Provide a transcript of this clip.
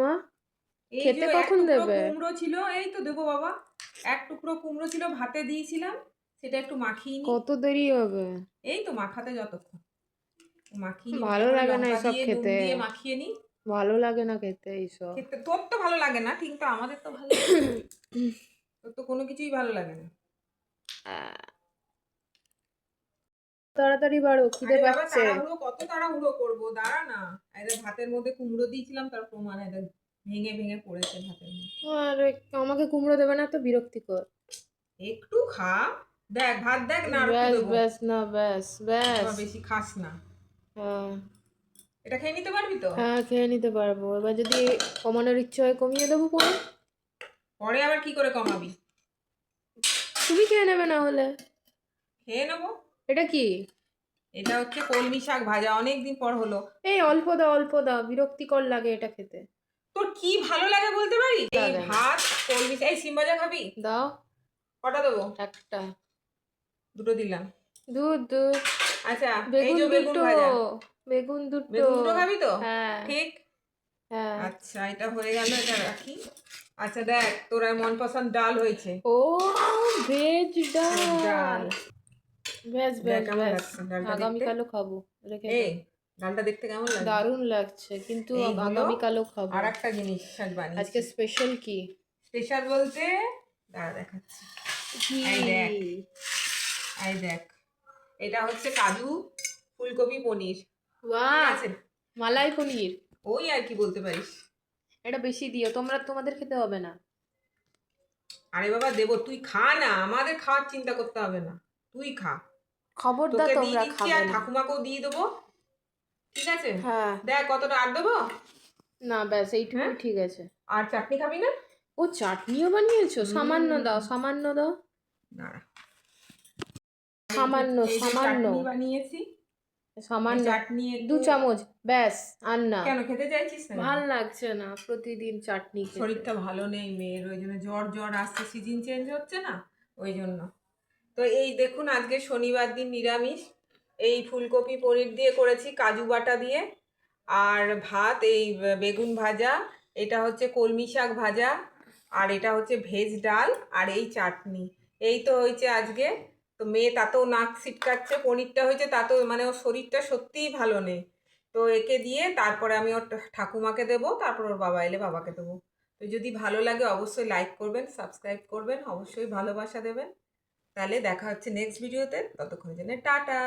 মা? এই খেতে যে এক কখন টুকরো দেবে? কুমড়ো ছিল, এই তো দেবো বাবা। এক টুকরো কুমড়ো ছিল, ভাতে দিয়েছিলাম, সেটা একটু মাখিয়ে নি। কত দেরি হবে? এই তো মাখাতে যতক্ষণ, মাখিয়ে নি, ভালো ভালো করে লাগে না লঙ্কা এসব দিয়ে নুন খেতে। দিয়ে মাখিয়ে নি। ভালো লাগে না খেতে এইসব। খেতে তোর তো ভালো লাগে না, কিন্তু আমাদের তো ভালো লাগে। তোর তো কোনো কিছুই ভালো লাগে না। তাড়াতাড়ি বাড়ো, খিদে আরে বাবা পাচ্ছে। তাড়াহুড়ো, কত তাড়াহুড়ো করবো, দাঁড়া না। এই ভাতের মধ্যে কুমড়ো দিয়েছিলাম, তার প্রমাণ এটা ভেঙে ভেঙে পড়েছে ভাতের মধ্যে। আর আমাকে কুমড়ো দেবে না তো, বিরক্তিকর। একটু খা, দেখ ভাত দেখ না, আর একটু ব্যাস দেবো। ব্যাস না, ব্যাস ব্যাস। আবার বেশি খাস না। হ্যাঁ এটা খেয়ে নিতে পারবি তো? হ্যাঁ, খেয়ে নিতে পারবো। এবার যদি কমানোর ইচ্ছে হয় কমিয়ে দেবো পরে। পরে আবার কি করে কমাবি? তুমি খেয়ে নেবে না হলে। খেয়ে নেবো। এটা কি? এটা হচ্ছে কলমি শাক ভাজা, অনেকদিন পর হলো। এই অল্প দাও, অল্প দাও, বিরক্তিকর লাগে এটা খেতে। তোর কি ভালো লাগে বলতে পারি? এই লাগে না। ভাত, কলমি শাক। এই সিম ভাজা খাবি? দাও। কটা দেবো? একটা। দুটো দিলাম। দুধ দুধ। আচ্ছা, এই বেগুন যে বেগুন দুটো। ভাজা। বেগুন দুটো। বেগুন দুটো খাবি তো? হ্যাঁ। ঠিক। হ্যাঁ। আচ্ছা, এটা হয়ে গেল, এটা রাখি। আচ্ছা দেখ, তোর আর মন পছন্দ ডাল হয়েছে। ও, ভেজ ভেজ ডাল। ডাল। ব্যাস দেখ ব্যাস কেমন ব্যাস। লাগছে ডালটা দেখতে। আগামীকালও খাবো। রেখে এই দাও। ডালটা দেখতে কেমন লাগছে? দারুণ লাগছে, কিন্তু এই হলো আগামীকালও খাবো। আর একটা জিনিস আজ আজকে বানিয়েছি। স্পেশাল কি? স্পেশাল বলতে, দাঁড়া দেখাচ্ছি। কি? এই দেখ, এই দেখ, এটা হচ্ছে কাজু ফুলকপি পনির। ঠিক বাহ, আছে, মালাই পনির। ওই আর কি বলতে পারিস। এটা বেশি দিও, তোমাদের খেতে হবে না। আরে বাবা দেবো, তুই খা না, আমাদের খাওয়ার চিন্তা করতে হবে না, তুই খা। খবরদার, তোকে দিয়ে তোমরা দিচ্ছি, খাবে আর না। ঠাকুমাকেও দিয়ে দেবো। ঠিক আছে, হ্যাঁ। দেখ কতটা আর দেবো। না, ব্যাস এইটুকুই হ্যাঁ, ঠিক আছে। আর চাটনি খাবি না? ও, চাটনিও বানিয়েছো? সামান্য হুম, দাও, সামান্য দাও। দাঁড়া। সামান্য এই যে সামান্য। চাটনি বানিয়েছি, এই সামান্য। চাটনি 2 একটু। চামচ। ব্যাস। আর না। কেন খেতে চাইছিস না? ভাল লাগছে না প্রতিদিন চাটনি খেতে। শরীরটা ভালো নেই মেয়ের, ওই জন্য জ্বর জ্বর আসছে, সিজন চেঞ্জ হচ্ছে না, ওই জন্য। তো এই দেখুন, আজকে শনিবার দিন নিরামিষ। এই ফুলকপি পনির দিয়ে করেছি, কাজু বাটা দিয়ে। আর ভাত, এই বেগুন ভাজা, এটা হচ্ছে কলমি শাক ভাজা, আর এটা হচ্ছে ভেজ ডাল, আর এই চাটনি। এই তো হয়েছে আজকে। তো মেয়ে তাতেও নাক ছিটকাচ্ছে, পনিরটা হয়েছে তাতেও, মানে ওর শরীরটা সত্যিই ভালো নেই। তো একে দিয়ে তারপরে আমি ওর ঠাকুমাকে দেবো, তারপর ওর বাবা এলে বাবাকে দেবো। তো যদি ভালো লাগে অবশ্যই লাইক করবেন, সাবস্ক্রাইব করবেন, অবশ্যই ভালোবাসা দেবেন। তাহলে দেখা হচ্ছে নেক্সট ভিডিওতে, ততক্ষণের জন্য টাটা।